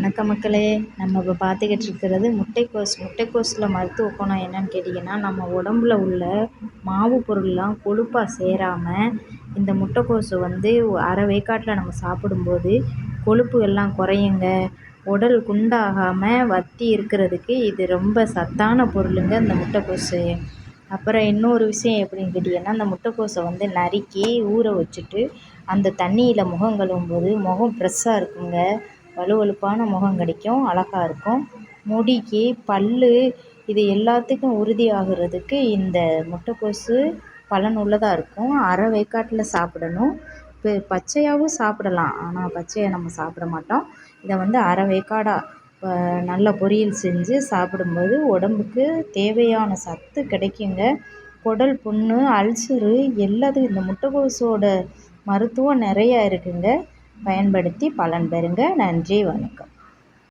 வணக்கம் மக்களே. நம்ம இப்போ பார்த்துக்கிட்டு இருக்கிறது முட்டைக்கோஸ். முட்டைக்கோஸில் மருத்துவ குணம் என்னன்னு கேட்டிங்கன்னா, நம்ம உடம்புல உள்ள மாவு பொருள்லாம் கொழுப்பாக சேராமல் இந்த முட்டைக்கோஸை அரை வேக்காட்டில் நம்ம சாப்பிடும்போது கொழுப்புகள்லாம் குறையுங்க. உடல் குண்டாகாமல் வத்தி இருக்கிறதுக்கு இது ரொம்ப சத்தான பொருளுங்க இந்த முட்டைக்கோஸு. அப்புறம் இன்னொரு விஷயம் எப்படின்னு கேட்டிங்கன்னா, அந்த முட்டைக்கோஸை நறுக்கி ஊற வச்சுட்டு அந்த தண்ணியில் முகம் கழுவும்போது முகம் ஃப்ரெஷ்ஷாக இருக்குங்க. வழுவழுப்பான முகம் கிடைக்கும், அழகாக இருக்கும். முடிக்கு, பல், இது எல்லாத்துக்கும் உறுதி ஆகுறதுக்கு இந்த முட்டைக்கோஸு பலனுள்ளதாக இருக்கும். அரை வேக்காட்டில் சாப்பிடணும். இப்போ பச்சையாகவும் சாப்பிடலாம், ஆனால் பச்சையை நம்ம சாப்பிட மாட்டோம். இதை அரை வேக்காடாக நல்ல பொரியல் செஞ்சு சாப்பிடும்போது உடம்புக்கு தேவையான சத்து கிடைக்குங்க. குடல் புண்ணு, அல்சரு எல்லாத்துக்கும் இந்த முட்டைக்கோஸோட மருத்துவம் நிறையா இருக்குங்க. பயன்படுத்தி பலன் பெறுங்க. நன்றி, வணக்கம்.